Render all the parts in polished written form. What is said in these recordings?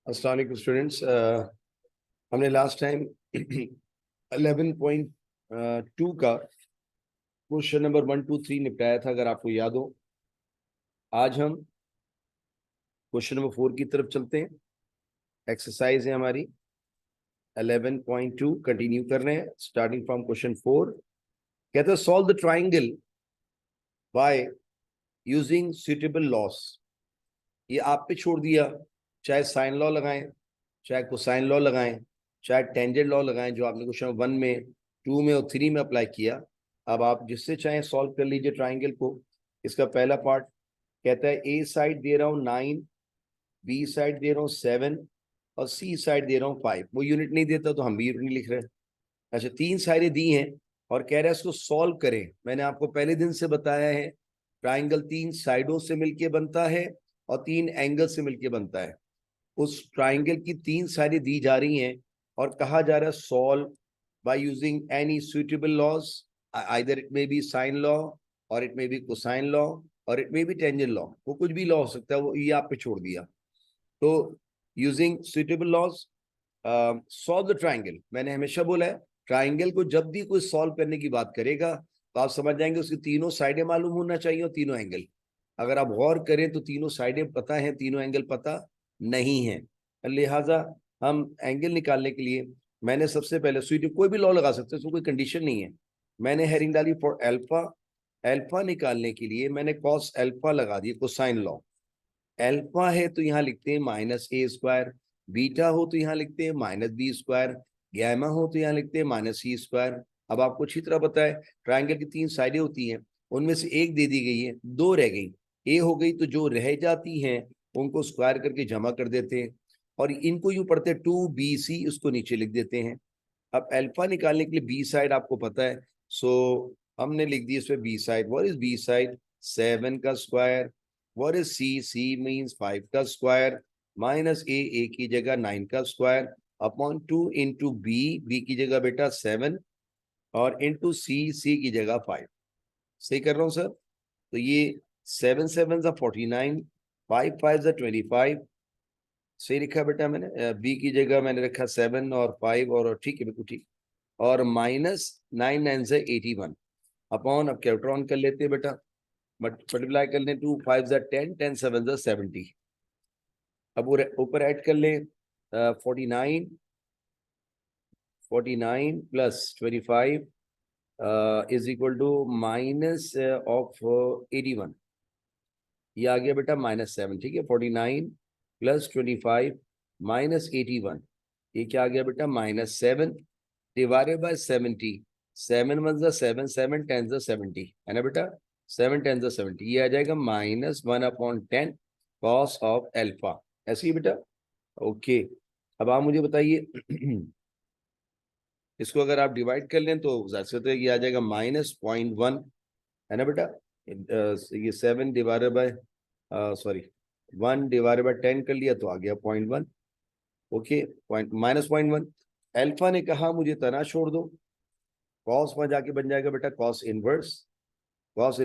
अस्सलाम वालेकुम स्टूडेंट्स। हमने लास्ट टाइम 11.2 का क्वेश्चन नंबर 1, 2, 3 निपटाया था, अगर आपको याद हो। आज हम क्वेश्चन नंबर 4 की तरफ चलते हैं। एक्सरसाइज है हमारी 11.2, कंटिन्यू कर रहे हैं स्टार्टिंग फ्रॉम क्वेश्चन 4। कहते हैं solve the triangle by using suitable loss. ये आप पे छोड़ दिया, चाहे साइन लॉ लगाएं, चाहे कोसाइन लॉ लगाएं, चाहे टेंजेंट लॉ लगाएं, जो आपने क्वेश्चन 1 में, 2 में और 3 में अप्लाई किया। अब आप जिससे चाहें सॉल्व कर लीजिए ट्राइंगल को। इसका पहला पार्ट कहता है ए साइड दे रहा हूँ 9, बी साइड दे रहा हूँ 7 और सी साइड दे रहा हूँ 5। वो यूनिट नहीं देता तो हम भी यूनिट नहीं लिख रहे हैं। अच्छा, 3 साइडें दी हैं और कह रहा है इसको सॉल्व करें। मैंने आपको पहले दिन से बताया है, ट्राइंगल 3 साइडों से मिलके बनता है और 3 एंगल से मिलके बनता है। उस ट्राइंगल की 3 साइडें दी जा रही हैं और कहा जा रहा है solve by using any suitable laws, either it may be sine law और it may be cosine law और it may be tangent law. वो कुछ भी लॉ हो सकता है, वो ये आप पे छोड़ दिया। तो using suitable laws solve the triangle. मैंने हमेशा बोला है, ट्राइंगल को जब भी कोई सॉल्व करने की बात करेगा तो आप समझ जाएंगे उसकी तीनों साइडें मालूम होना चाहिए और तीनों एंगल। अगर आप गौर करें तो तीनों साइडें पता है, तीनों एंगल पता नहीं है। लिहाजा हम एंगल निकालने के लिए मैंने सबसे पहले स्वीट कोई भी लॉ लगा सकते हैं, उसमें कोई कंडीशन नहीं है। मैंने हेडिंग डाली फॉर अल्फा। अल्फा निकालने के लिए मैंने कॉस अल्फा लगा दी, कोसाइन लॉ। अल्फा है तो यहाँ लिखते हैं -a², बीटा हो तो यहाँ लिखते हैं -b², गैमा हो तो यहाँ लिखते हैं -c²। अब आपको अच्छी तरह पता है ट्राइंगल की 3 साइडें होती हैं, उनमें से एक दे दी गई है, 2 रह गई। ए हो गई तो जो रह जाती हैं उनको स्क्वायर करके जमा कर देते हैं और इनको यूं पढ़ते हैं 2bc, उसको नीचे लिख देते हैं। अब अल्फा निकालने के लिए बी साइड आपको पता है, सो हमने लिख दी इसमें B side. What is B side? 7 का square. What is C? C means 5 का स्क्वायर माइनस ए की जगह 9 का स्क्वायर अपॉन 2 इंटू बी की जगह बेटा 7 और इंटू सी की जगह 5। सही कर रहा हूँ सर? तो ये 7 7 49, 5 5 25। सही लिखा बेटा मैंने। बी की जगह मैंने रखा 7 और 5 और ठीक है, बिल्कुल ठीक। और माइनस 9 9 से 81 अपॉन, अब कैलकुलेटर ऑन कर लेते हैं बेटा, मल्टीप्लाई कर लें, 2 5 10, 10 7 70। अब ऊपर ऐड कर लें 49 plus 25 is equal to minus of 81। ये आ गया बेटा -7। ठीक है, 49 प्लस 25 माइनस 81, ये क्या आ गया बेटा? -7 डिवाइडेड बाय 70। 7 1 7, 7 10 70 है ना बेटा? 7 10 70, ये आ जाएगा -1/10 कॉस ऑफ एल्फा। ऐसे ही बेटा? ओके। अब आप मुझे बताइए इसको अगर आप डिवाइड कर लें तो जाहिर सी बात है ये आ जाएगा -0.1, है ना बेटा? ये 7 divided by sorry 1 divided by 10 कर लिया तो आ गया 0.1। ओके, -0.1। अल्फा ने कहा मुझे तना छोड़ दो, कॉस में जाके बन जाएगा बेटा cos inverse. Cos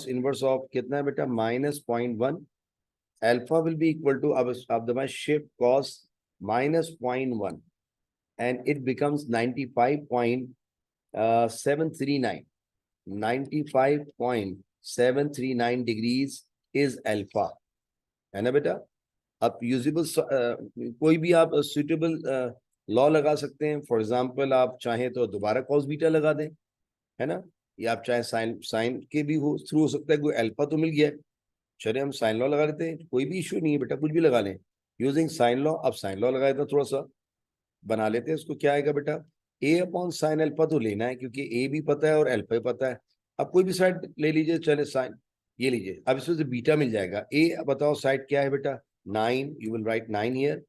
inverse of कितना है बेटा? -0.1। Alpha will be equal to, अब आप दबाएं shift cos -0.1 and it becomes 95.739 95.739 degrees is alpha, है ना बेटा? अब यूजेबल कोई भी आप सुटेबल लॉ लगा सकते हैं। फॉर एग्जांपल आप चाहें तो दोबारा कॉस बीटा लगा दें, है ना? या आप चाहे साइन साइन के भी हो थ्रू हो सकता है, कोई अल्फा तो मिल गया है, चलिए हम साइन लॉ लगा लेते हैं, कोई भी इशू नहीं है बेटा, कुछ भी लगा लें यूजिंग साइन लॉ। अब साइन लॉ लगाए तो थोड़ा सा बना लेते हैं, उसको क्या आएगा बेटा? ए अपॉन साइन अल्फा तो लेना है क्योंकि ए भी पता है और अल्फा भी पता है। अब कोई भी साइड ले लीजिए, चले साइन ये लीजिए, अब इसमें से बीटा मिल जाएगा। ए बताओ साइड क्या है बेटा? 9, you will write 9 here.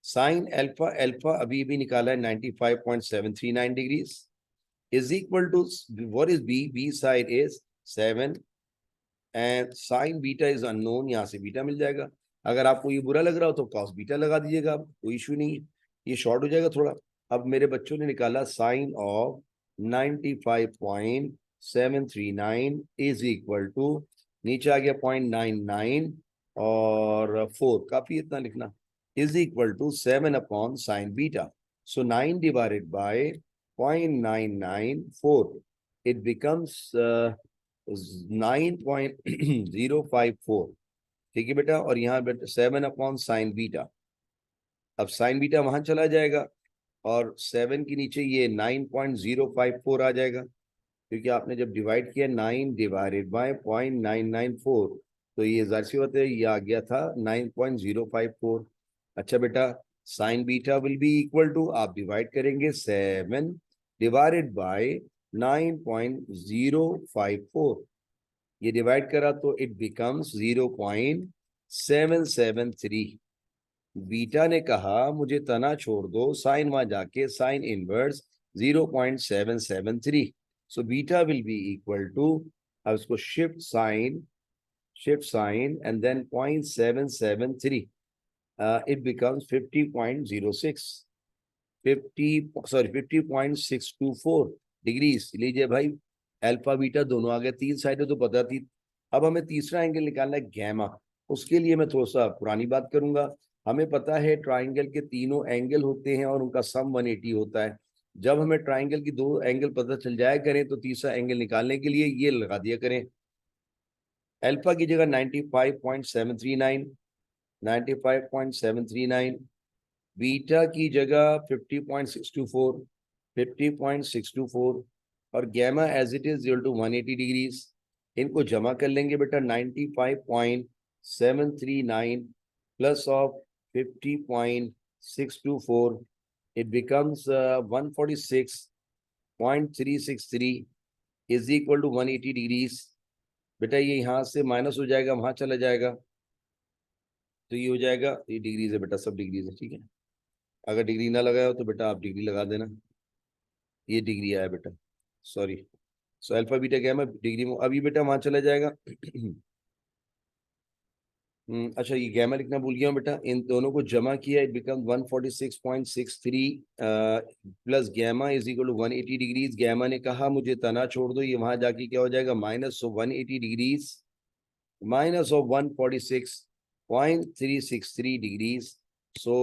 Sine alpha, alpha अभी भी निकाला है 95.739 degrees is equal to what is B? B side is 7 and sine beta is unknown, यहाँ से बीटा मिल जाएगा। अगर आपको ये बुरा लग रहा हो तो कॉस बीटा लगा दीजिएगा, कोई इशू नहीं है, ये शॉर्ट हो जाएगा थोड़ा। अब मेरे बच्चों ने निकाला sine of 95.739 is equal to, नीचे आ गया 0.99 और 4, काफी इतना लिखना, is equal to 7 upon sine beta. So 9 divided by 0.994, it becomes 9.054. ठीक है बेटा, और यहाँ बेटा 7 अपॉन साइन बीटा। अब साइन बीटा वहां चला जाएगा और 7 के नीचे ये 9.054 आ जाएगा, क्योंकि आपने जब डिवाइड किया 9 डिवाइडेड बाय 0.994, तो ये जाहिर सी बात है ये आ गया था 9.054। अच्छा बेटा, sine beta will be equal to, आप डिवाइड करेंगे 7 डिवाइडेड बाय 9.054, ये डिवाइड करा तो इट बिकम्स 0.773। बीटा ने कहा मुझे तना छोड़ दो, साइन वहां जाके sine inverse 0.773। So beta will be equal to, अब इसको shift sine and then 0.773, it becomes 50.624 degrees. लीजिए भाई, अल्फा बीटा दोनों आ गए, तीन साइडें तो पता थी। अब हमें तीसरा एंगल निकालना है गैमा। उसके लिए मैं थोड़ा सा पुरानी बात करूंगा। हमें पता है ट्राइंगल के तीनों एंगल होते हैं और उनका सम 180 होता है। जब हमें ट्राइंगल की दो एंगल पता चल जाया करें तो तीसरा एंगल निकालने के लिए ये लगा दिया करें। अल्फा की जगह 95.739, 95.739, बीटा की जगह 50.624, 50.624, और gamma as it is 180 degrees. इनको जमा कर लेंगे बेटा, 95.739 plus of 50.624, it becomes 146.363 is equal to 180 degrees. बेटा ये यहाँ से माइनस हो जाएगा, वहां चला जाएगा, तो ये हो जाएगा, ये डिग्रीज है बेटा, सब डिग्रीज है, ठीक है। अगर डिग्री ना लगाया हो तो बेटा आप डिग्री लगा देना। ये डिग्री आया बेटा, सॉरी। सो अल्फा बीटा क्या है डिग्री में, अभी बेटा वहां चला जाएगा। अच्छा, ये गैमा लिखना भूल गया हूँ बेटा, इन दोनों को जमा किया, it become 146.63 plus gamma is equal to 180 degrees. Gamma ने कहा मुझे तना छोड़ दो, ये वहां जाके क्या हो जाएगा, minus of 180 degrees, minus of 146.363 degrees. So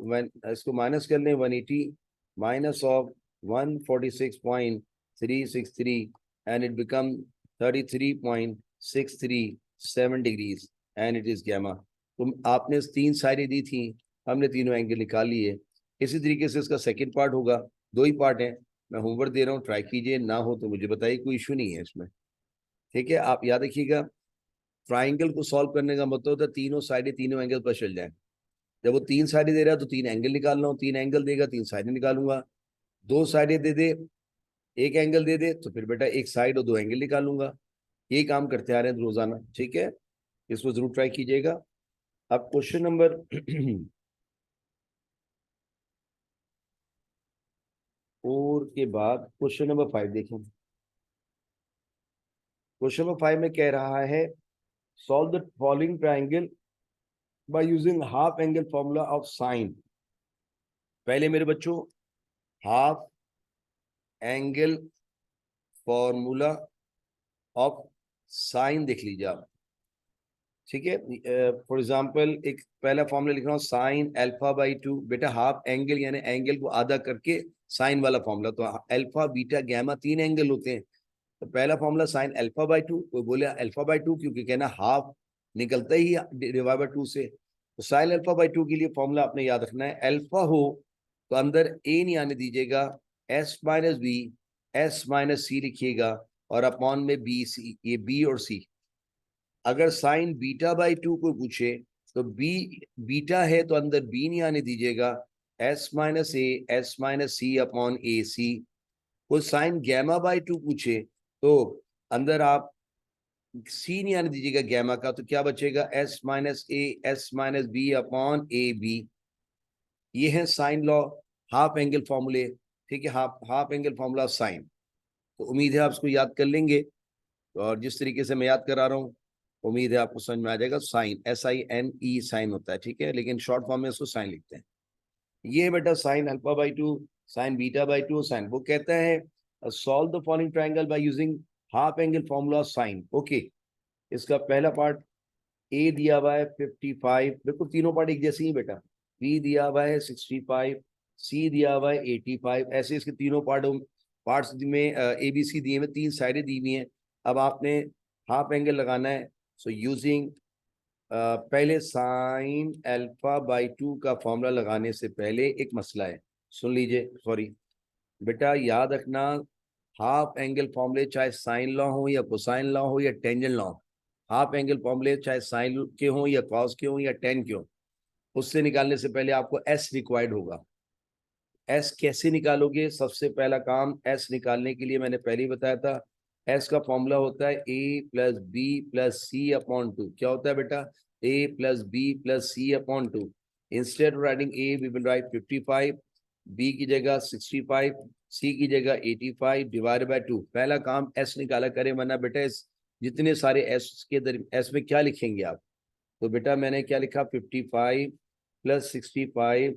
when इसको माइनस कर लें, 180 minus of 146.363 and it become 33.637 degrees and it is gamma। तो आपने तीन साइडें दी थी, हमने तीनों एंगल निकाल लिए। इसी तरीके से इसका सेकंड पार्ट होगा, दो ही पार्ट है, मैं होमवर्क दे रहा हूँ, ट्राई कीजिए, ना हो तो मुझे बताइए, कोई इशू नहीं है इसमें, ठीक है। आप याद रखिएगा, ट्राइंगल को सॉल्व करने का मतलब होता है तीनों साइडें तीनों एंगल पर चल जाए। जब वो तीन साइडें दे रहा है तो तीन एंगल निकालना हो, तीन एंगल देगा तीन साइडें निकालूंगा। दो साइडें दे दे, एक एंगल दे दे, तो फिर बेटा एक साइड और दो एंगल निकालूंगा। ये काम करते आ रहे हैं रोजाना, ठीक है। इसको जरूर ट्राई कीजिएगा। अब क्वेश्चन नंबर 4 के बाद क्वेश्चन नंबर 5 देखें। क्वेश्चन नंबर 5 में कह रहा है solve the following triangle by using half angle formula of sine. पहले मेरे बच्चों half angle formula of sine देख लीजिए आप, ठीक है। फॉर एग्जांपल एक पहला फॉर्मूला लिख रहा हूँ, साइन अल्फा बाई 2। बेटा हाफ एंगल यानी एंगल को आधा करके साइन वाला फॉर्मूला, तो अल्फा बीटा गैमा तीन एंगल होते हैं। तो पहला फॉर्मूला साइन अल्फा बाई 2, कोई बोले अल्फा बाई 2 क्योंकि कहना हाफ निकलता ही डिवाइड बाई 2 से। तो साइन अल्फा बाई 2 के लिए फॉर्मूला आपने याद रखना है, अल्फा हो तो अंदर ए नहीं आने दीजिएगा, S minus B, S minus C लिखिएगा, और अपॉन में बी सी, ये बी और सी। अगर साइन बीटा बाई 2 को पूछे तो बी बीटा है तो अंदर बी नहीं आने दीजिएगा, S minus A, S minus C upon A सी। कोई साइन गैमा बाई 2 पूछे तो अंदर आप सी नहीं आने दीजिएगा गैमा का, तो क्या बचेगा, S minus A, S minus B upon A B. ये है साइन लॉ, हाफ एंगल फॉर्मूले, ठीक है, हाफ एंगल फॉर्मूला साइन। तो उम्मीद है आप इसको याद कर लेंगे, और जिस तरीके से मैं याद करा रहा हूँ उम्मीद है आपको समझ में आ जाएगा। साइन SINE साइन होता है, ठीक है, लेकिन शॉर्ट फॉर्म में इसको साइन लिखते हैं। ये बेटा sine alpha by 2, sine beta by 2 sine, वो कहता है solve the following triangle by using half angle formula sine. Okay, इसका पहला पार्ट ए दिया हुआ है 55, बिल्कुल तीनों पार्ट एक जैसे ही बेटा, बी दिया हुआ है 65, सी दिया हुआ है 85, ऐसे इसके तीनों पार्ट्स में ए बी सी दिए हुए, तीन साइडें दी हुई हैं। अब आपने हाफ एंगल लगाना है। सो यूजिंग पहले साइन अल्फा बाई 2 का फॉर्मूला लगाने से पहले एक मसला है, सुन लीजिए। सॉरी बेटा, याद रखना, हाफ एंगल फॉर्मूले चाहे साइन लॉ हो या कोसाइन लॉ हो या टेंजेंट लॉ, हाफ एंगल फॉर्मूले चाहे साइन के हो या कॉस के हो या टेन के हो, उससे निकालने से पहले आपको एस रिक्वायर्ड होगा। एस कैसे निकालोगे? सबसे पहला काम एस निकालने के लिए मैंने पहले ही बताया था, एस का फॉर्मूला होता है A plus B plus C upon 2। क्या होता है बेटा? A plus B plus C upon 2। Instead of writing A we will write 55, B की जगह 65, सी की जगह 85 डिवाइड बाय 2। पहला काम एस निकाला करें, वरना बेटा इस जितने सारे एस के एस में क्या लिखेंगे आप? तो बेटा मैंने क्या लिखा, 55 plus 65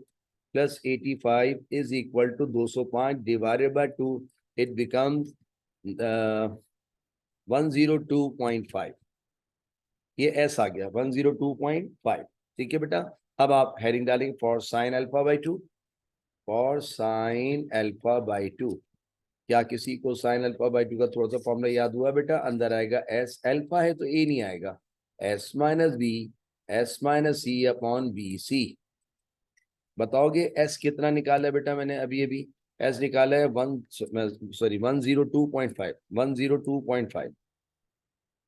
plus 85 is equal to 205 divided by 2, it becomes 102.5। ये एस आ गया 102.5। ठीक है बेटा, अब आप हेडिंग डालेंगे for sign alpha by 2, for sign alpha by 2। क्या किसी को साइन अल्फा बाई 2 का थोड़ा सा फॉर्मूला याद हुआ बेटा? अंदर आएगा एस, अल्फा है तो ए नहीं आएगा, S minus B, S minus C upon B C. बताओगे एस कितना निकाला है बेटा? मैंने अभी एस निकाला है 102.5, 102.5।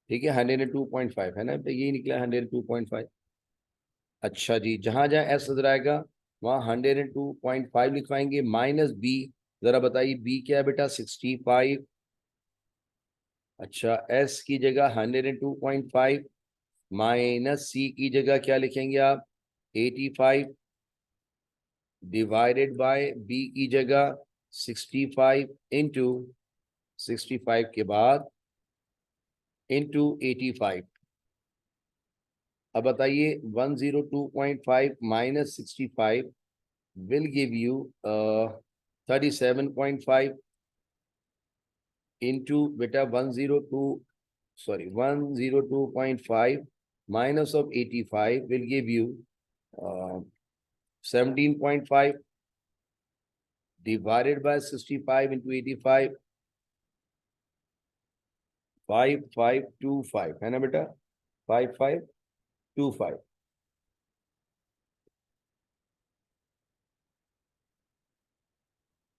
ठीक है, 102.5 है ना, तो यही निकला 102.5। अच्छा जी, जहां जहां एस नजर आएगा वहां 102.5 लिखवाएंगे। माइनस बी, जरा बताइए बी क्या है बेटा? 65। अच्छा, एस की जगह 102.5 माइनस सी की जगह क्या लिखेंगे आप? 85 डिवाइडेड बाय बी की जगह 65 इंटू 65 के बाद इंटू 85। अब बताइए 102.5 minus 65 will give you 37.5 into बेटा 102.5 minus of 85 will give you 17.5 divided by 65 into 85, 5525 है ना बेटा? 5525।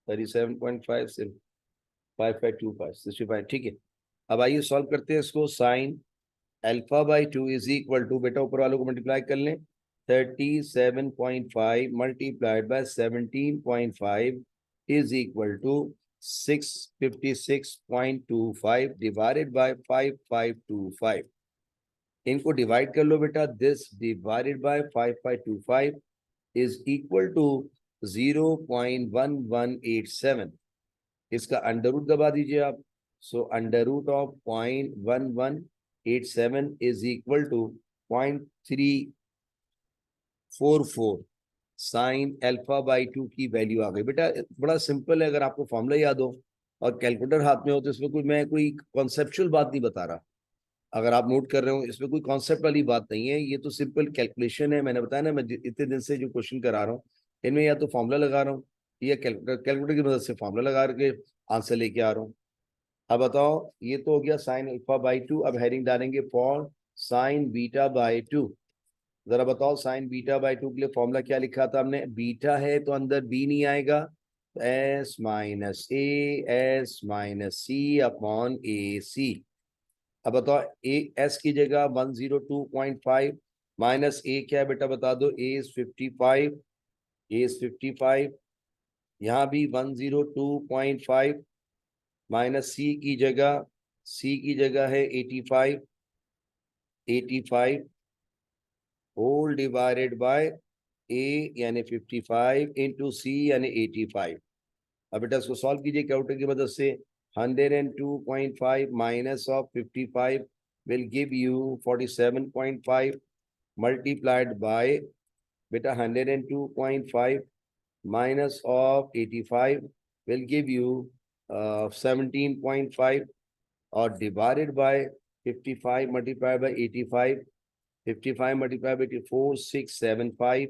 37.5 से 5525 65। ठीक है, अब आइए सॉल्व करते हैं इसको। Sine alpha by 2 is equal to, बेटा ऊपर वालों को मल्टीप्लाई कर लें, 37.5 multiplied by 17.5 is equal to 656.25 divided by 5525। इनको डिवाइड कर लो बेटा। This divided by 5525 is equal to 0.1187। इसका अंडर रूट दबा दीजिए आप। So under root of 0.1187 is equal to 0.344। Sine alpha by 2 की वैल्यू आ गई बेटा। बड़ा सिंपल है, अगर आपको फॉर्मूला याद हो और कैलकुलेटर हाथ में हो तो इसमें मैं कोई कॉन्सेप्चुअल बात नहीं बता रहा। अगर आप नोट कर रहे हो, इसमें कोई कॉन्सेप्ट वाली बात नहीं है, ये तो सिंपल कैलकुलेशन है। मैंने बताया ना, मैं इतने दिन से जो क्वेश्चन करा रहा हूँ इनमें या तो फॉर्मूला लगा रहा हूँ या कैलकुलेटर की मदद से फॉर्मूला लगा के आंसर लेके आ रहा हूँ। अब बताओ, ये तो हो गया साइन अल्फा बाई 2। अब हेडिंग डालेंगे फॉर साइन बीटा बाई 2। जरा बताओ साइन बीटा बाई 2 के लिए फॉर्मूला क्या लिखा था हमने? बीटा है तो अंदर बी नहीं आएगा, S minus A, S minus C upon A सी। अब बताओ ए एस की जगह 102.5 माइनस ए क्या है बेटा? बता दो। ए इज 55, ए इज 55। यहाँ भी 102.5 माइनस सी की जगह है 85, 85 होल डिवाइडेड बाय ए यानी 55 इंटू सी यानी 85। अब बेटा इसको सॉल्व कीजिए कैलकुलेटर की मदद से। 102.5 minus of 55 will give you 47.5 multiplied by बेटा 102.5 minus of 85 will give you 17.5 और divided by 55 multiplied by 85, 55 multiplied by 4, 6, 7, 5.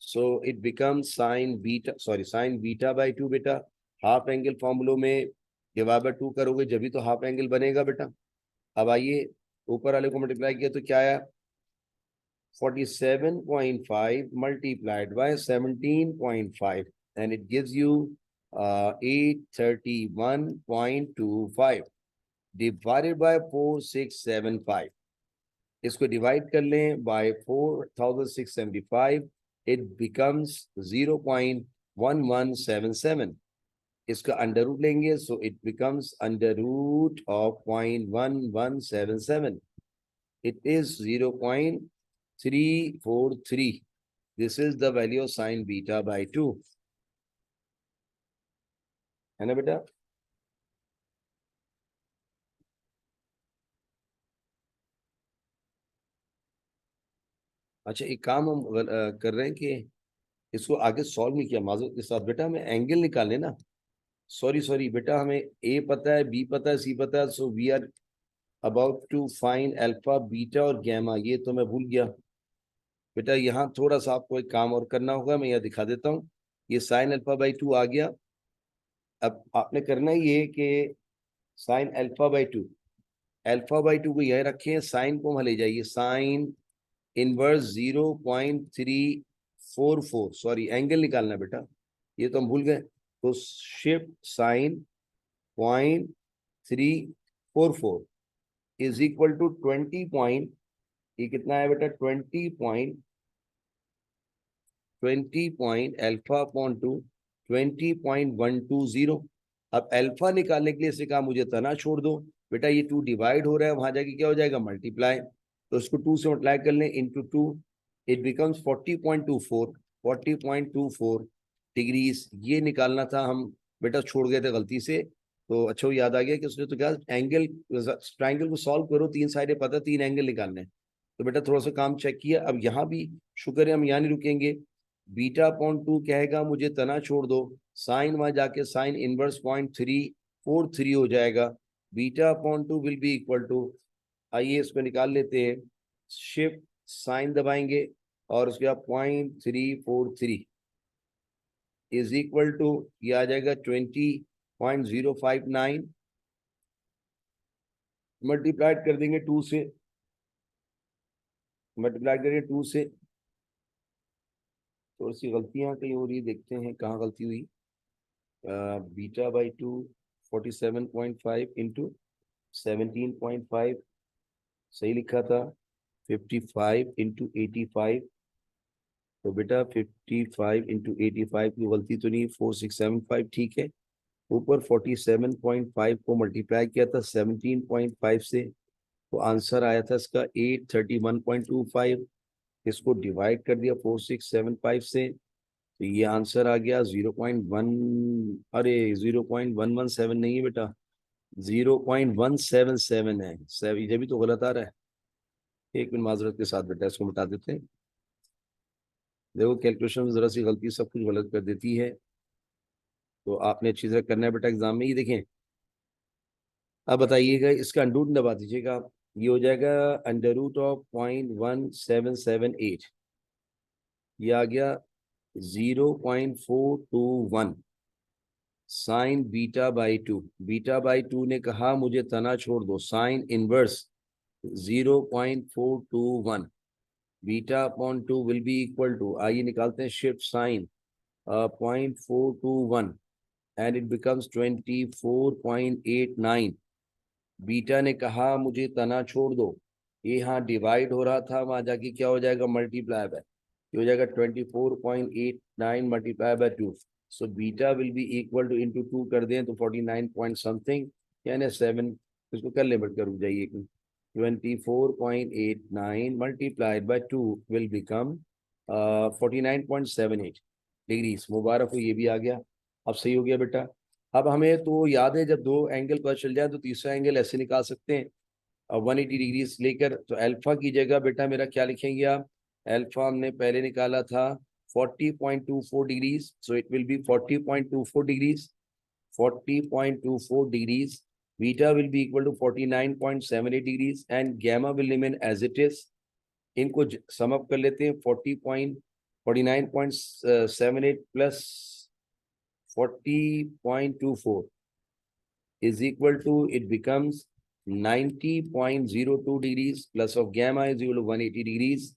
so it becomes sin beta by 2 बेटा. हाफ एंगल फॉर्मूलों में डिवाइड बाय 2 करोगे जब भी तो हाफ एंगल बनेगा बेटा. अब आइए ऊपर वाले को मल्टीप्लाई किया तो क्या आया 47.5 multiplied by 17.5 and it gives you 831.25 divided by 4675. इसको डिवाइड कर लें by 4675 it becomes 0.1177. इसका अंडर रूट लेंगे so it becomes under root of 0.1177. It is 0.343. This is the value of sin beta by 2. है ना बेटा. अच्छा एक काम हम कर रहे हैं कि इसको आगे सॉल्व नहीं किया माजूद के साथ बेटा. हमें एंगल निकालने ना. सॉरी बेटा हमें ए पता है बी पता है सी पता है. So we are about to find alpha beta और गैमा. ये तो मैं भूल गया बेटा. यहाँ थोड़ा सा आपको एक काम और करना होगा. मैं यहाँ दिखा देता हूँ. ये साइन अल्फा बाई 2 आ गया. अब आपने करना ये कि साइन अल्फा बाई 2 को यही रखें. साइन को वहां ले जाइए. Sine inverse 0.344. सॉरी एंगल निकालना बेटा. ये तो हम भूल गए. तो shift sine 0.344 is equal to 20 point. ये कितना है बेटा 20 पॉइंट अल्फा अपॉन 2 20.120. अब अल्फा निकालने के लिए इसे कहा मुझे तना छोड़ दो बेटा. ये 2 डिवाइड हो रहा है वहां जाके क्या हो जाएगा मल्टीप्लाई. तो इसको 2 से मल्टीप्लाई कर लें इंटू 2. It becomes 40.24 degrees. ये निकालना था हम बेटा छोड़ गए थे गलती से. तो अच्छा वो याद आ गया कि उसने तो क्या एंगल ट्राइंगल को सॉल्व करो. 3 साइडें पता 3 एंगल निकालने. तो बेटा थोड़ा सा काम चेक किया. अब यहाँ भी शुक्र है हम यहाँ नहीं रुकेंगे. बीटा अपॉन 2 कहेगा मुझे तना छोड़ दो. साइन वहां जाके साइन इनवर्स 0.343 हो जाएगा. Beta upon 2 will be equal to. आइए इसको निकाल लेते हैं. शिफ्ट साइन दबाएंगे और उसके बाद 0.343 इज इक्वल टू ये आ जाएगा 20.059. मल्टीप्लाइड कर देंगे 2 से. मल्टीप्लाई करेंगे 2 से. थोड़ी सी गलतियां कहीं हो रही देखते हैं कहाँ गलती हुई. बीटा बाई 2 47.5 इंटू 17.5 सही लिखा था. 55 इंटू 85. तो बेटा 55 इंटू 85 की गलती तो नहीं. 4675 ठीक है. ऊपर 47.5 को मल्टीप्लाई किया था 17.5 से. तो आंसर आया था इसका 831.25. इसको डिवाइड कर दिया 4675 से. तो ये आंसर आ गया 0.1. अरे 0.117 नहीं है बेटा 0.177 है. जब भी तो गलत आ रहा है. एक मिनट माजरत के साथ बेटा इसको मिटा देते हैं. देखो कैलकुलेशन में जरा सी गलती सब कुछ गलत कर देती है. तो आपने अच्छी तरह करना है बेटा एग्जाम में. ये देखें अब बताइएगा इसका अंडर रूट दबा दीजिएगा. ये हो जाएगा अंडर रूट ऑफ 0.1778. ये आ गया 0.421 sine beta by 2. Beta by 2 ने कहा मुझे तना छोड़ दो. Sine inverse 0.421 beta upon 2 will be equal to. आइए निकालते हैं shift sine 0.421 and it becomes 24.89. Beta ने कहा मुझे तना छोड़ दो. ये यहाँ डिवाइड हो रहा था वहां जाके क्या हो जाएगा मल्टीप्लाई बाय. ये हो जाएगा 24.89 multiply by 2. So beta will be equal two into 2 कर दें तो 49 पॉइंट समथिंग यानी 7. इसको कर ले बढ़कर रुक जाइए. 24.89 multiplied by 2 will become 49.78 degrees. मुबारक हो ये भी आ गया. अब सही हो गया बेटा. अब हमें तो याद है जब 2 एंगल पता चल जाए तो तीसरा एंगल ऐसे निकाल सकते हैं 180 डिग्रीज लेकर. तो अल्फा की जगह बेटा मेरा क्या लिखेंगे आप. अल्फा हमने पहले निकाला था 40.24 degrees. So it will be 40.24 degrees. 40.24 degrees. Beta will be equal to 49.78 degrees and gamma will remain as it is. इनको सम अप कर लेते हैं. 49.78 plus 40.24 is equal to, it becomes 90.02 degrees plus of gamma is equal to 180 degrees.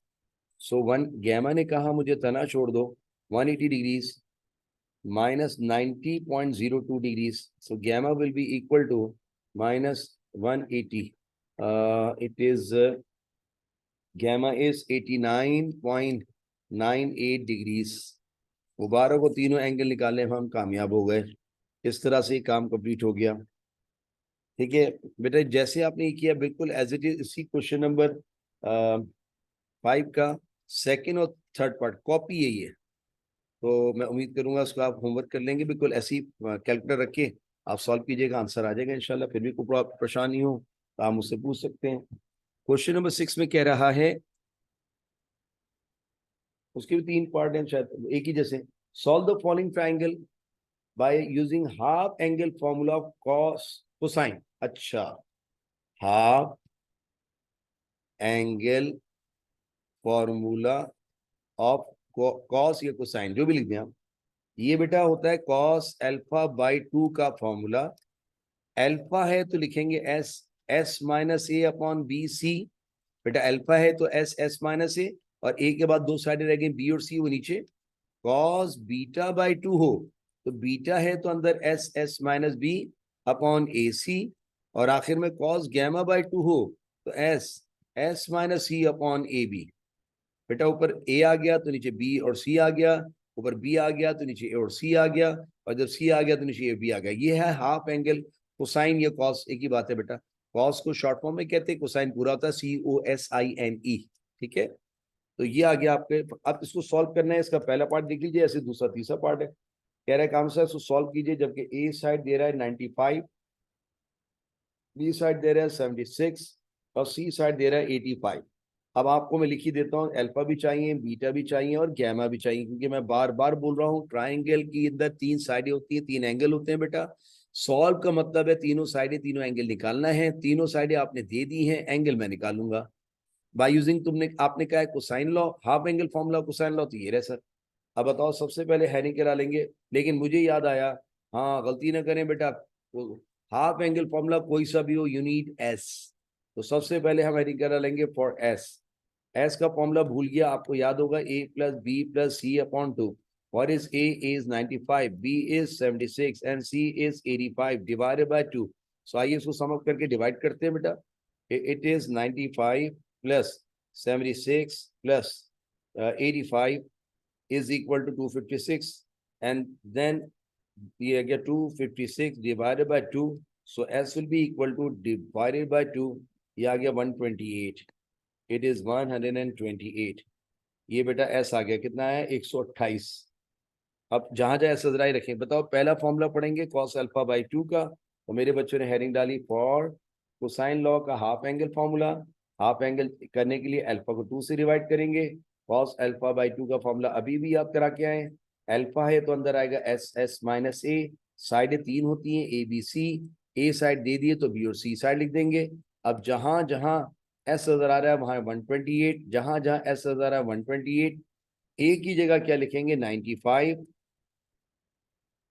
So gamma ने कहा मुझे तना छोड़ दो 180 degrees minus 90.02 degrees. So gamma will be equal to minus 180. It is gamma is 89.98 degrees. मुबारक को तीनों angle निकालने में हम कामयाब हो गए। इस तरह से काम कंप्लीट हो गया। ठीक है बेटा, जैसे आपने ये किया बिल्कुल एज इट इज इसी क्वेश्चन नंबर 5 का सेकंड और थर्ड पार्ट कॉपी यही है। तो मैं उम्मीद करूंगा उसको आप होमवर्क कर लेंगे, बिल्कुल ऐसी कैलकुलेटर रख के आप सॉल्व कीजिएगा, आंसर आ जाएगा इंशाल्लाह। फिर भी कोई परेशानी हो तो आप मुझसे पूछ सकते हैं। क्वेश्चन नंबर 6 में कह रहा है, उसके भी 3 पार्ट हैं शायद एक ही जैसे। Solve the following triangle by using half angle formula of cos cosine. अच्छा, half angle formula of cos या कोसाइन जो भी लिख दें आप। ये बेटा होता है कॉस अल्फा बाई 2 का फॉर्मूला। अल्फा है तो लिखेंगे एस माइनस ए अपॉन बी सी। बेटा अल्फा है तो एस माइनस ए, और ए के बाद 2 साइडें रह गई बी और सी, वो नीचे। कॉस बीटा बाई 2 हो तो बीटा है तो अंदर S minus B upon A C, और आखिर में कॉस गैमा बाई 2 हो तो S minus C upon A B. बेटा ऊपर ए आ गया तो नीचे बी और सी आ गया, ऊपर बी आ गया तो नीचे ए और सी आ गया, और जब सी आ गया तो नीचे ए बी आ गया। ये है हाफ एंगल। कोसाइन या कॉस एक ही बात है बेटा। कॉस को शॉर्ट फॉर्म में कहते हैं, कोसाइन पूरा होता है COSINE। ठीक है, तो ये आ गया आपके। अब इसको सॉल्व करना है। इसका पहला पार्ट देख लीजिए, ऐसे दूसरा तीसरा पार्ट है। कह रहा है काम से इसको सॉल्व कीजिए, जबकि ए साइड दे रहा है 95, बी साइड दे रहा है 76 और सी साइड दे रहा है 85। अब आपको मैं लिख ही देता हूँ, अल्फा भी चाहिए, बीटा भी चाहिए और गैमा भी चाहिए, क्योंकि मैं बार बार बोल रहा हूँ ट्राइंगल की इधर 3 साइडें होती हैं, 3 एंगल होते हैं बेटा। सॉल्व का मतलब है तीनों साइडें, तीनों एंगल निकालना है। तीनों साइडें आपने दे दी हैं, एंगल मैं निकालूंगा बाय यूजिंग, आपने कहा है cosine law, half angle formula cosine law, तो ये रहे सर। अब बताओ, सबसे पहले हैरिंग करा लेंगे, लेकिन मुझे याद आया, हाँ गलती ना करें बेटा, हाफ एंगल फॉर्मूला कोई सा भी हो, यू नीड एस। तो सबसे पहले हम हैरिंग करा लेंगे फॉर एस का फॉर्मूला भूल गया, आपको याद होगा A plus B plus C upon 2। What is A is 95, B is 76 and C is 85 divided by 2. So आइए इसको सम अप करके डिवाइड करते हैं बेटा। It is 95 plus 76 plus 85 is equal to 256, and then ये गया 256 divided by 2. So S will be equal to divided by 2, ये आ गया 128। It is 128। ये बेटा एस आ गया, कितना है 128। अब जहां जहां एस नजर रखें। बताओ पहला फॉर्मूला पढ़ेंगे कॉस अल्फा बाई 2 का, तो मेरे बच्चों ने हेडिंग डाली फॉर कोसाइन लॉ का half angle formula. Half angle करने के लिए अल्फा को 2 से डिवाइड करेंगे। कॉस अल्फा बाई 2 का फॉर्मूला अभी भी याद करा के आए। अल्फा है तो अंदर आएगा एस माइनस ए, साइडें 3 होती हैं ABC। ए साइड दे दिए तो बी और सी साइड लिख देंगे। अब जहां जहां एस नजर आ रहा है वहां 128, जहां जहां एस नजर आ रहा है 128, ए की जगह क्या लिखेंगे 95,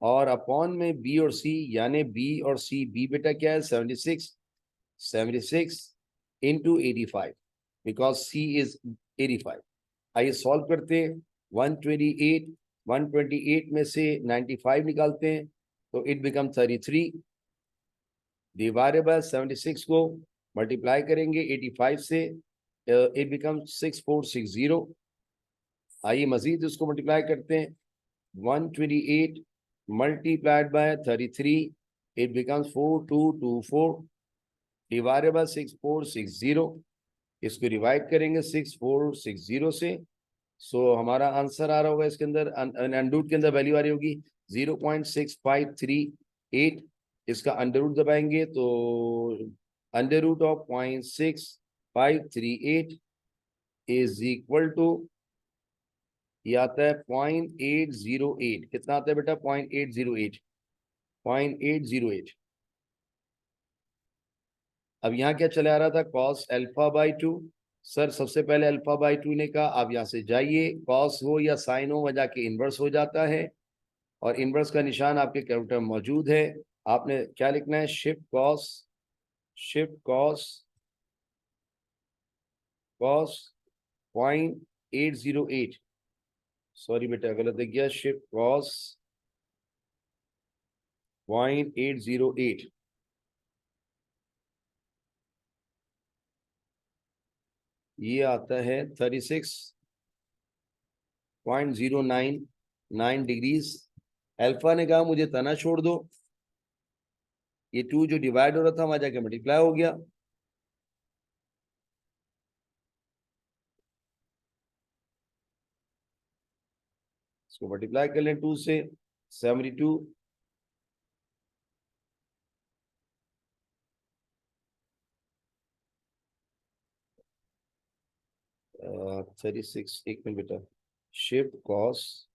और अपॉन में बी और सी, यानी बी और सी, बी बेटा क्या है 76 इंटू 85, बिकॉज सी इज 85। आइए सॉल्व करते हैं। 128 में से 95 निकालते हैं तो इट बिकम 33 डिवाइडेड बाय 76 को मल्टीप्लाई करेंगे 85 से, इट बिकम 6460। आइए मजीद उसको मल्टीप्लाई करते हैं। 128 multiplied by 33, it becomes 4224 divided by 6460। इसको डिवाइड करेंगे 6460 से। सो हमारा आंसर आ रहा होगा इसके अंदर, अंडर के अंदर वैल्यू आ रही होगी 0.6538। इसका अंडर रूट दबाएंगे तो under root of 0.6538 is equal to, ये आता है 0.808। कितना आता है बेटा 0.808। अब यहाँ क्या चले आ रहा था कॉस अल्फा बाई 2, सर सबसे पहले अल्फा बाई 2 ने कहा आप यहाँ से जाइए, कॉस हो या साइन हो, वह जाके इनवर्स हो जाता है, और इनवर्स का निशान आपके कैलकुलेटर में मौजूद है। आपने क्या लिखना है, शिफ्ट कॉस कॉस 0.808, सॉरी बेटा गलत है गया, शिफ्ट कॉस 0.808, ये आता है 36.099 डिग्रीज। अल्फा ने कहा मुझे तना छोड़ दो, ये 2 जो डिवाइड हो रहा था वहां जाके मल्टीप्लाई हो गया। इसको मल्टीप्लाई कर लें 2 से, 72 36, एक मिनट बेटा, शिफ्ट कॉस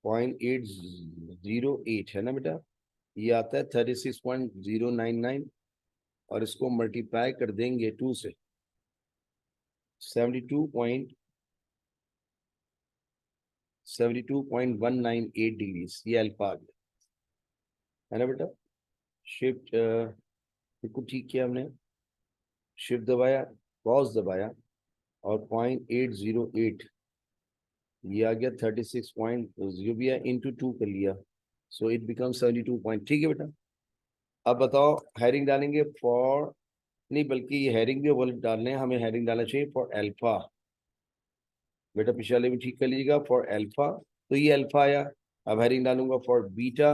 0.808 है ना बेटा, ये आता है 36.099, और इसको मल्टीप्लाई कर देंगे 2 से, 72.198 डिग्रीज, ये अल्फा आ गया है ना बेटा। शिफ्ट बिल्कुल ठीक किया हमने, शिफ्ट दबाया, कॉस दबाया, और 0.808, ये आ गया 36.0 भी है, इंटू 2 कर लिया, सो इट बिकम 72 पॉइंट। ठीक है बेटा, अब बताओ हेरिंग डालेंगे फॉर, नहीं बल्कि ये हेरिंग भी वर्ड डालने हैं, हमें हेरिंग डालना चाहिए फॉर अल्फा। बेटा पिछले वाले भी ठीक कर लीजिएगा, फॉर अल्फा, तो ये अल्फा आया। अब हेरिंग डालूंगा फॉर बीटा,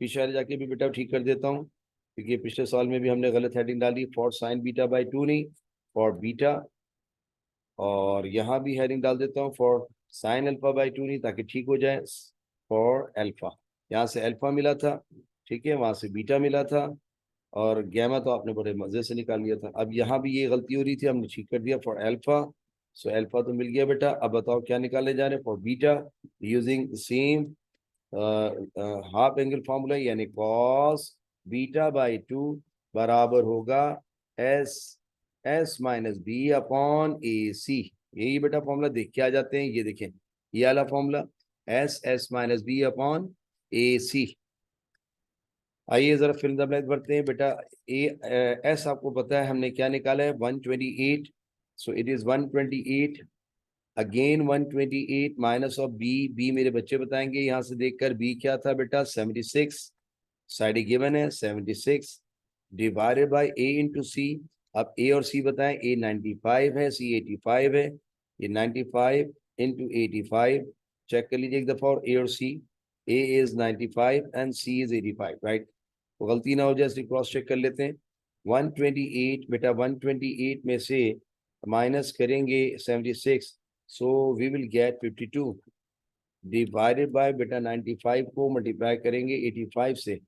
पिछले वाले जाके भी बेटा ठीक कर देता हूँ, क्योंकि पिछले साल में भी हमने गलत हेडिंग डाली, फॉर साइन बीटा बाई 2 नहीं, फॉर बीटा। और यहाँ भी हेडिंग डाल देता हूँ फॉर साइन अल्फा बाई 2 नहीं, ताकि ठीक हो जाए, फॉर अल्फा। यहाँ से अल्फा मिला था, ठीक है, वहां से बीटा मिला था, और गैमा तो आपने बड़े मजे से निकाल लिया था। अब यहाँ भी ये गलती हो रही थी, हमने ठीक कर दिया फॉर अल्फा, सो अल्फा तो मिल गया बेटा। अब बताओ क्या निकालने जा रहे हैं for beta, using same half angle formula, यानी कॉस बीटा बाई 2 बराबर होगा S S minus B upon A C. यही बेटा फॉर्मूला देख के आ जाते हैं, ये देखें, ये वाला formula, S minus B upon A C. आइए जरा फिल्म द ब्लैंक भरते हैं बेटा। एस आपको पता है हमने क्या निकाला है, 128, so it is 128, again 128 minus of B, B मेरे बच्चे बताएंगे यहाँ से देखकर, बी क्या था बेटा 76, साइड गिवन है 76, डिवाइडेड बाय ए इंटू सी। अब ए और सी बताएं, ए 95 है, सी 85 है, ये 95 इंटू 85, चेक कर लीजिए एक दफा, और ए और C, A is 95 and C is 85, right, तो गलती ना हो जाए इसलिए क्रॉस चेक कर लेते हैं। 128 बेटा, 128 में से माइनस करेंगे 76, so we will get 52, divided by बेटा 95 को मल्टीप्लाई करेंगे 85 से,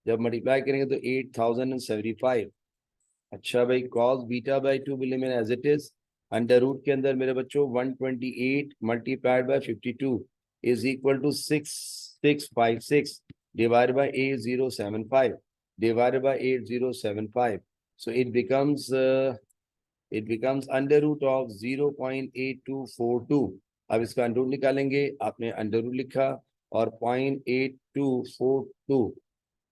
जब मल्टीप्लाई करेंगे तो 8075। अच्छा भाई, कॉस बीटा बाई 2 बिल्ली मैंने as it is, under root के अंदर मेरे बच्चों 128 multiplied by 52 is equal to 6656 divided by 8075 divided by 8075, so it becomes under root of 0.8242। अब इसका अंडर रूट निकालेंगे, आपने अंडर रूट लिखा, और 0.8242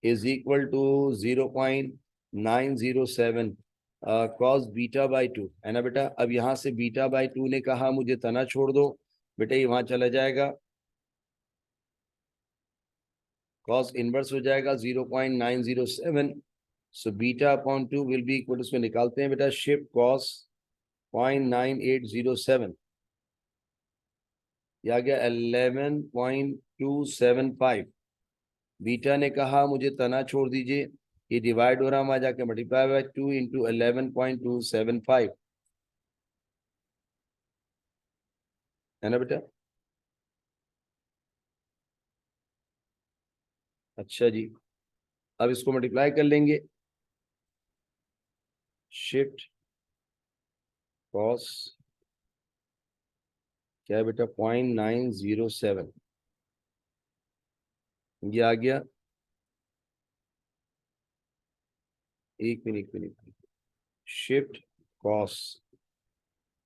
is equal to 0.907 cos beta by 2, है ना बेटा। अब यहाँ से बीटा बाई 2 ने कहा मुझे तना छोड़ दो, बेटा ये वहां चला जाएगा, कॉस इनवर्स हो जाएगा 0.907, so beta upon 2 will be equal, उसको निकालते हैं बेटा, शिफ्ट कॉस 0.9807, यह आ गया 11.275। बीटा ने कहा मुझे तना छोड़ दीजिए, ये डिवाइड हो रहा, वहां जाके मल्टीप्लाई बाय 2 इंटू 11.275, है ना बेटा। अच्छा जी, अब इसको मल्टीप्लाई कर लेंगे, शिफ्ट कॉस क्या है बेटा 0.907, ये आ गया, एक मिनट, शिफ्ट कॉस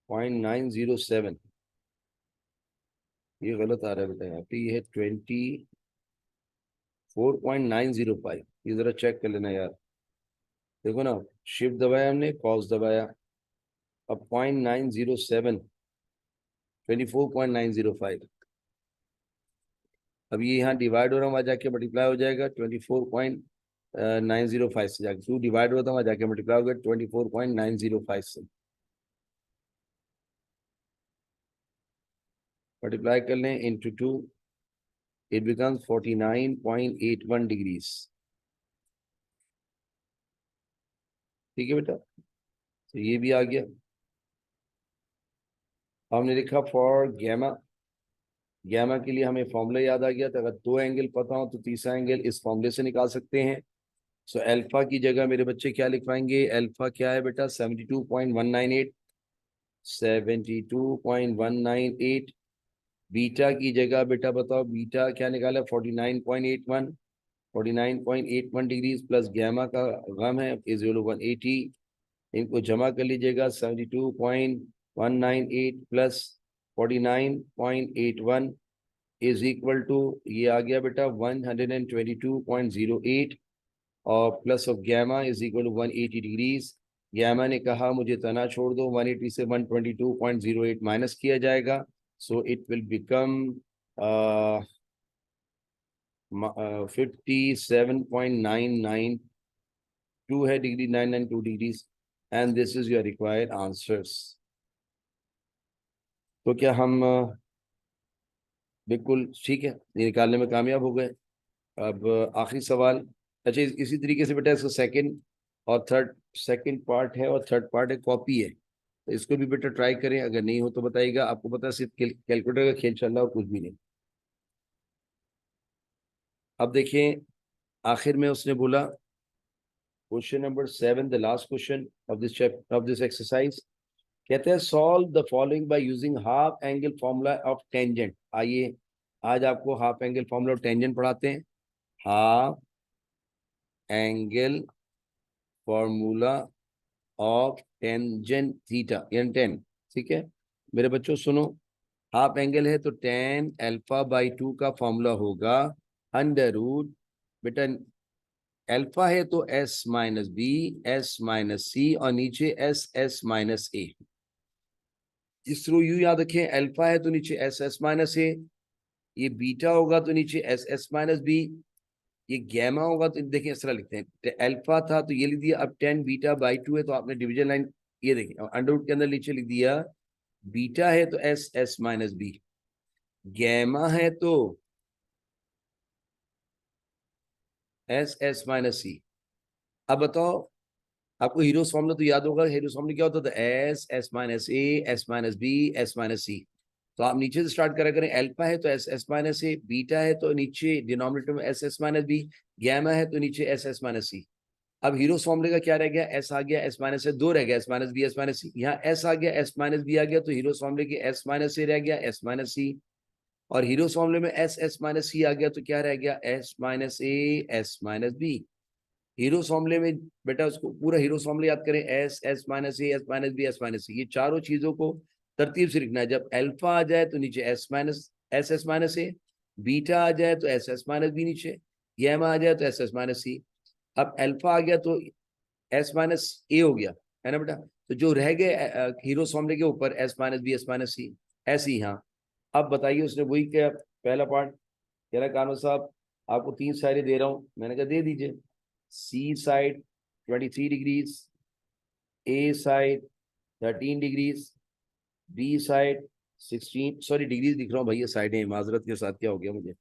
0.907, ये गलत आ रहा है बेटा, यहाँ पे ये है 24.905। ये जरा चेक कर लेना यार। देखो ना, शिफ्ट दबाया हमने, कॉस दबाया, अब 0.907, 24.905। अब ये यहाँ डिवाइड हो रहा है, वहाँ जाके मल्टीप्लाई हो जाएगा 24.905 से, जाके 2 डिवाइड होता है, वहाँ जाके मल्टीप्लाई हो गया 24.905 से। मल्टीप्लाई कर लें इंटू 2, इट बिकम्स 49.81 डिग्रीज। ठीक है बेटा, तो ये भी आ गया। हमने लिखा फॉर गैमा, गैमा के लिए हमें फॉर्मूला याद आ गया था, अगर 2 एंगल पता हो तो तीसरा एंगल इस फॉर्मूले से निकाल सकते हैं। सो अल्फा की जगह मेरे बच्चे क्या लिखवाएंगे? अल्फा क्या है बेटा? 72.198, 72.198। बीटा की जगह बेटा बताओ, बीटा क्या निकाला? 49.81, 49.81 डिग्रीज प्लस गैमा का गम है इज 180। इनको जमा कर लीजिएगा, 72.198 प्लस 49.81 इज इक्वल टू, ये आ गया बेटा 122.08, और plus of gamma is equal to 180 degrees. Gamma ने कहा मुझे तना छोड़ दो, 180 से 122.08 माइनस किया जाएगा, सो इट विल बिकम 57.992 है degree, 992 degrees, and this is your required answers. तो क्या हम बिल्कुल ठीक है, ये निकालने में कामयाब हो गए। अब आखिरी सवाल। अच्छा, इसी तरीके से बेटा इसका सेकंड और थर्ड, सेकंड पार्ट है और थर्ड पार्ट है, कॉपी है, तो इसको भी बेटा ट्राई करें, अगर नहीं हो तो बताइएगा। आपको पता है सिर्फ कैलकुलेटर का खेल चल रहा है और कुछ भी नहीं। अब देखें, आखिर में उसने बोला question number 7, the last question of this exercise, कहते हैं solve the following bye using half angle formula of tangent. आइए आज आपको half angle formula of tangent पढ़ाते हैं। Half angle formula of tangent theta, यानी टेन। ठीक है मेरे बच्चों, सुनो, हाफ एंगल है तो टेन अल्फा बाई 2 का फॉर्मूला होगा अंडर रूट, बेटा अल्फा है तो S minus B, S minus C, और नीचे एस, एस माइनस ए। इस थ्रू यू याद रखें, अल्फा है तो नीचे एस, एस माइनस ए, ये बीटा होगा तो नीचे एस, एस माइनस बी, ये गैमा होगा तो देखिए इस तरह लिखते हैं, अल्फा था तो ये लिख दिया, अब 10 बीटा बाई 2 है तो आपने डिवीजन लाइन ये देखिए अंडर रूट के अंदर नीचे लिख दिया, बीटा है तो S, S minus B, gamma है तो एस, एस माइनस सी। अब बताओ, आपको हीरोस फॉर्मूला तो याद होगा, हीरोस फॉर्मूला क्या होता था? S, S minus A, S minus B, S minus C. तो आप नीचे से स्टार्ट करा करें, अल्फा है तो S, S minus A, beta है तो नीचे डिनोमिनेटर में S, S minus B, gamma है तो नीचे एस, एस माइनस सी। अब हीरोस फॉर्मूले का क्या रह गया? एस आ गया, एस माइनस से 2 रह गया, S minus B, S minus C. यहाँ एस आ गया, एस माइनस बी आ गया, तो हीरोस फॉर्मूले के एस माइनस से रह गया, एस माइनस सी, और हीरोस फॉर्मूले में एस, एस माइनस सी आ गया, तो क्या रह गया? S minus A, S minus B. Hero's फॉर्मूले में बेटा उसको पूरा हीरोस फॉर्मूला याद करें, S, S minus A, S minus B, S minus C, ये चारों चीजों को तरतीब से लिखना है। जब अल्फा आ जाए तो नीचे S minus, S, S minus A, beta आ जाए तो एस, एस माइनस बी नीचे, गैमा आ जाए तो एस, एस माइनस सी। अब अल्फा आ गया तो एस माइनस ए हो गया, है ना बेटा? तो जो रह गए हीरोस फॉर्मूले के ऊपर S minus B, S minus C, ऐसे ही। हाँ, अब बताइए उसने वही क्या, पहला पार्ट कह रहा कानो साहब आपको 3 साइडें दे रहा हूँ, मैंने कहा दे दीजिए। C side 23 degrees, A side 13 degrees, B side 16, sorry degrees दिख रहा हूँ भैया, साइडें, माजरत के साथ, क्या हो गया मुझे।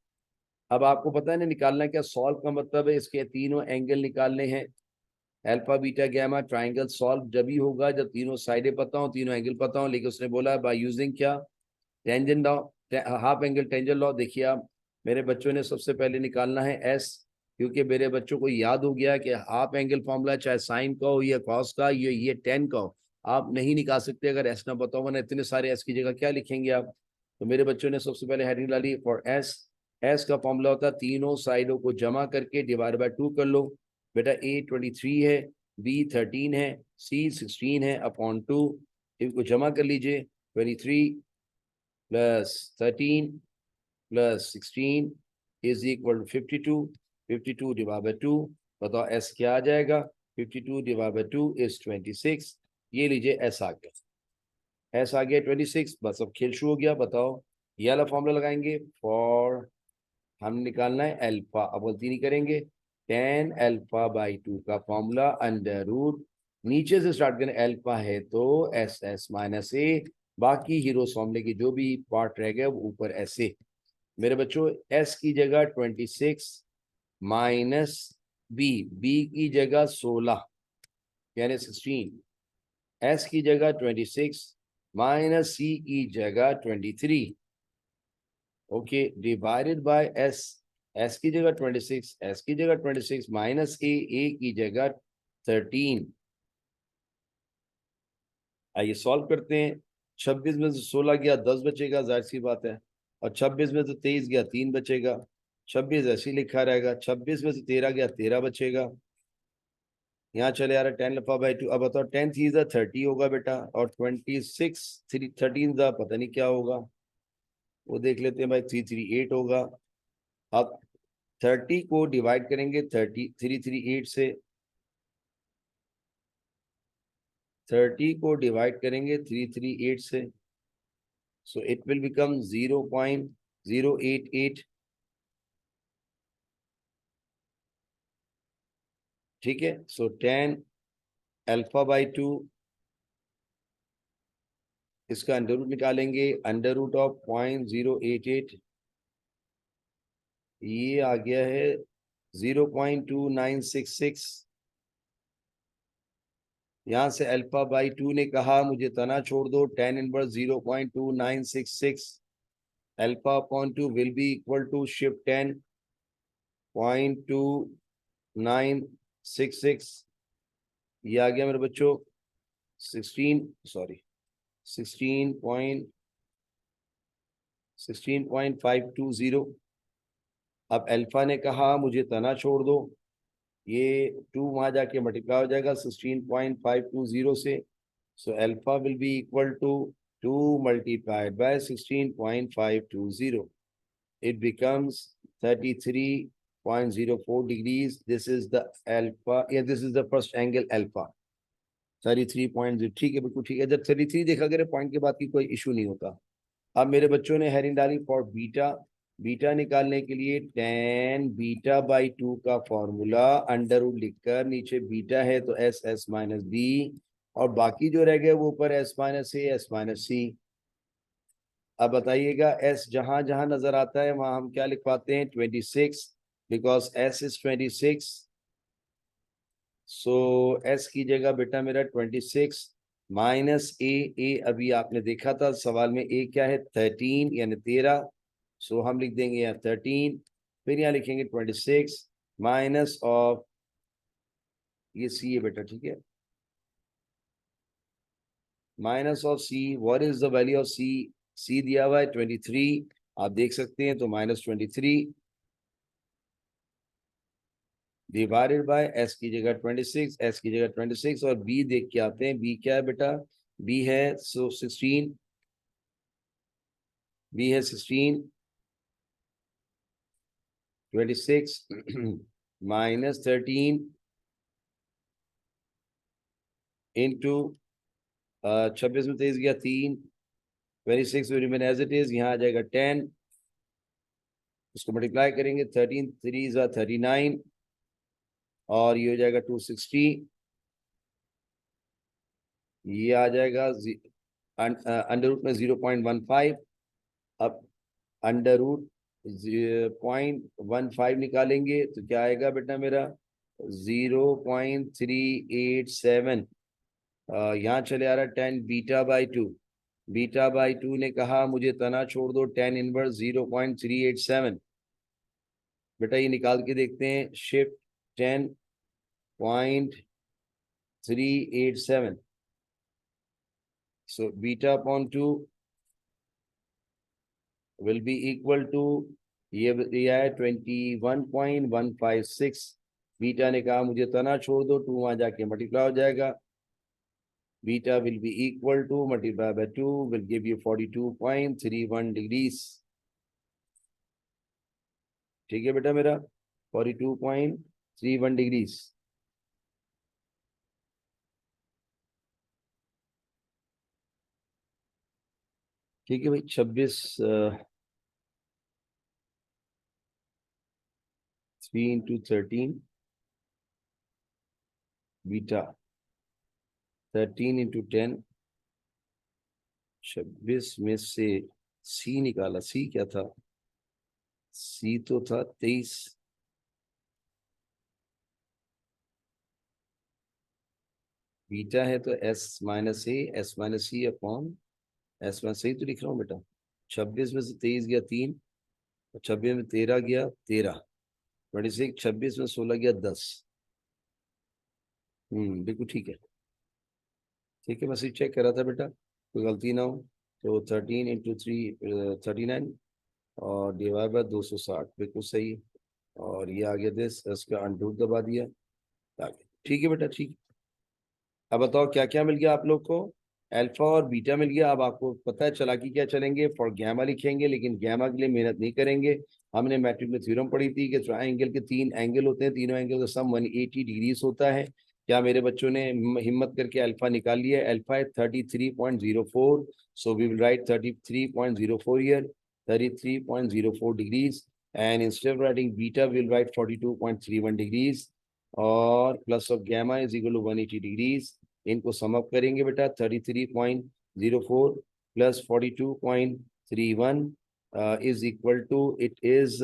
अब आपको पता है ना निकालना क्या, सॉल्व का मतलब है इसके तीनों एंगल निकालने हैं, alpha beta gamma. Triangle solve जब ही होगा जब तीनों साइडें पता हो, तीनों एंगल पता हो। लेकिन उसने बोला बाय यूजिंग क्या? Tangent law, half angle tangent law. देखिए आप, मेरे बच्चों ने सबसे पहले निकालना है एस, क्योंकि मेरे बच्चों को याद हो गया कि हाफ एंगल फॉर्मूला चाहे साइन का हो या कॉस का, ये टेन का हो, आप नहीं निकाल सकते अगर एस ना पता हो, वरना इतने सारे एस की जगह क्या लिखेंगे आप। तो मेरे बच्चों ने सबसे पहले हेडिंग डाली फॉर एस। एस का फॉर्मूला होता है तीनों साइडों को जमा करके डिवाइड बाय 2 कर लो। बेटा ए 23 है, बी 13 है, सी 16 है अपॉन 2, इनको जमा कर लीजिए, 23 plus 13 plus 16 is equal to 52, 52 divide by 2, बताओ एस क्या आ जाएगा, 52 डिवाइड बाई 2 इज 26, ये लीजिए एस आ गया, एस आ गया 26, बस अब खेल शुरू हो गया। बताओ ये वाला फॉर्मूला लगाएंगे, फॉर हम निकालना है अल्फा, अब गलती नहीं करेंगे, 10 अल्फा बाई 2 का फॉर्मूला अंडर रूट, नीचे से स्टार्ट करें, अल्फा है तो एस एस माइनस ए, बाकी हीरो फॉर्मूले की जो भी पार्ट रह गया वो ऊपर ऐसे। मेरे बच्चों एस की जगह 26 माइनस बी, बी की जगह 16 यानी 16, एस की जगह 26 माइनस सी की जगह 23, okay, divided by S, S की जगह 26, एस की जगह 26 माइनस ए की जगह 13। आइए सॉल्व करते हैं, 26 में से 16 गया 10 बचेगा, जाहिर सी बात है, और 26 में से 23 गया 3 बचेगा, 26 ऐसे ही लिखा रहेगा, 26 में से 13 गया 13 बचेगा, यहाँ चले आ रहा है 10 लफा बाई 2। अब बताओ 10 थ्री 30 होगा बेटा, और 26 13 पता नहीं क्या होगा, वो देख लेते हैं भाई, 338 होगा। अब 30 को डिवाइड करेंगे 338 से, 30 को डिवाइड करेंगे 338 से, सो इट विल बिकम 0.088, ठीक है। सो 10 अल्फा बाई 2, इसका अंडर रूट निकालेंगे, अंडर रूट ऑफ 0.088, ये आ गया है 0.2966। यहां से अल्फा बाई 2 ने कहा मुझे तना छोड़ दो, 10 inverse 0.2966 alpha upon 2 will be equal to shift 10.2966, ये आ गया मेरे बच्चों 16.520। अब अल्फा ने कहा मुझे तना छोड़ दो, ये 2 वहां जाके मल्टीप्लाई हो जाएगा 16.520 से, so alpha will be equal to 2 multiplied by 16.520, it becomes 33.04 degrees. This is the alpha, yeah, this is the first angle alpha, 33.0, ठीक है बिल्कुल ठीक है, जब 33 देखा करे पॉइंट के बाद की कोई इशू नहीं होता। अब मेरे बच्चों ने हेडिंग डाली फॉर बीटा, बीटा निकालने के लिए 10 बीटा बाई 2 का फॉर्मूला अंडर रूट लिखकर, नीचे बीटा है तो एस एस माइनस बी, और बाकी जो रह गए वो ऊपर S minus A S minus C. अब बताइएगा एस जहां जहां नजर आता है वहां हम क्या लिखवाते हैं, 26, because S is 26, so S की जगह बेटा मेरा 26 माइनस ए अभी आपने देखा था सवाल में, ए क्या है 13 यानी 13, सो हम लिख देंगे यहाँ 13, फिर यहाँ लिखेंगे 26 माइनस ऑफ, ये सी है बेटा, ठीक है, minus of C, what is the value of C, C दिया हुआ है 23, आप देख सकते हैं, तो माइनस 23 डिवाइडेड बाय एस की जगह 26, एस की जगह 26, और बी देख के आते हैं, बी क्या है बेटा, बी है 16, बी है 16, 26 माइनस 13 इंटू 26 में 23 गया 3, 26 will remain as it is, यहाँ आ जाएगा 10, इसको मल्टीप्लाई करेंगे 13 3 39, और ये हो जाएगा 260, ये आ जाएगा अंडर रूट में 0.15, अब अंडर रूट 0.15 निकालेंगे तो क्या आएगा बेटा मेरा 0.387, यहाँ चले आ रहा है 10 बीटा बाई 2, बीटा बाई 2 ने कहा मुझे तना छोड़ दो 10 इनवर्स 0.387, बेटा ये निकाल के देखते हैं, shift 10.387, so beta upon 2 will be equal to, ये दिया है 21.156, बीटा ने कहा मुझे तना छोड़ दो, 2 वहां जाके मल्टीप्लाई हो जाएगा, beta will be equal to multiply by 2 will give you 42.31 degrees. ठीक है बेटा मेरा, 42.31 डिग्रीज। ठीक है भाई, 26 3 इंटू 13 बीटा, 13 इंटू 10, 26 में से सी निकाला। सी क्या था? सी तो था 23। बीटा है तो S minus A, S minus C upon S minus, सही तो लिख रहा हूँ बेटा। 26 में से 23 गया 3, 26 में 13 गया 13, 26, 26 में 16 गया 10। बिल्कुल ठीक है। ठीक है, मैं सिर्फ चेक कर रहा था बेटा, कोई गलती ना हो। तो 13 इंटू 3 39, और डिवाइड बाय 260, बिल्कुल सही। और ये आ गया दिस, इसका अंडरूट दबा दिया, आ गया। ठीक है बेटा, ठीक। अब बताओ क्या क्या मिल गया आप लोग को? अल्फा और बीटा मिल गया। अब आपको पता है चालाकी क्या चलेंगे, फॉर गैमा लिखेंगे, लेकिन गैमा के लिए मेहनत नहीं करेंगे। हमने मैट्रिक में थ्योरम पढ़ी थी कि ट्रायंगल के 3 एंगल होते हैं, तीनों एंगल का सम 180 डिग्रीज होता है। क्या मेरे बच्चों ने हिम्मत करके अल्फा निकाल लिया है? अल्फा है 33.04, so we will write 33.04 here, 33.04 degrees. And instead of writing beta will write 42.31 degrees, और plus of gamma is equal to 180 degrees. इनको सम अप करेंगे बेटा, 33.04 plus 42.31 is equal to, it is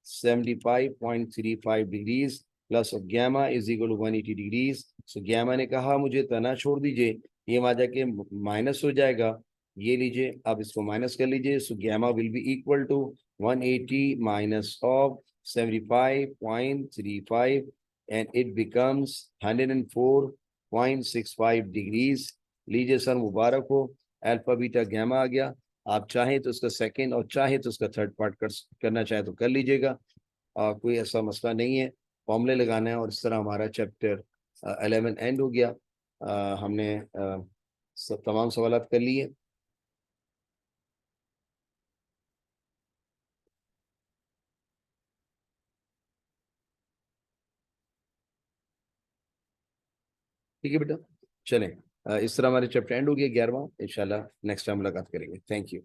75.35 degrees, plus of gamma is equal to 180 degrees. So gamma ने कहा मुझे तना छोड़ दीजिए, ये वहां जाके माइनस हो जाएगा। ये लीजिए, अब इसको माइनस कर लीजिए। So gamma will be equal to 180 minus of 75.35, and it becomes 104.65 degrees. लीजिए सर, मुबारक हो, अल्फा बीटा गैमा आ गया। आप चाहें तो इसका सेकंड और चाहे तो इसका थर्ड पार्ट करना चाहे तो कर लीजिएगा, कोई ऐसा मसला नहीं है। फॉर्मूले लगाना है, और इस तरह हमारा चैप्टर 11 एंड हो गया। हमने सब तमाम सवालात कर लिए। ठीक है बेटा, चलें, इस तरह हमारे चैप्टर एंड हो गया 11वां। इंशाल्लाह नेक्स्ट टाइम मुलाकात करेंगे। Thank you.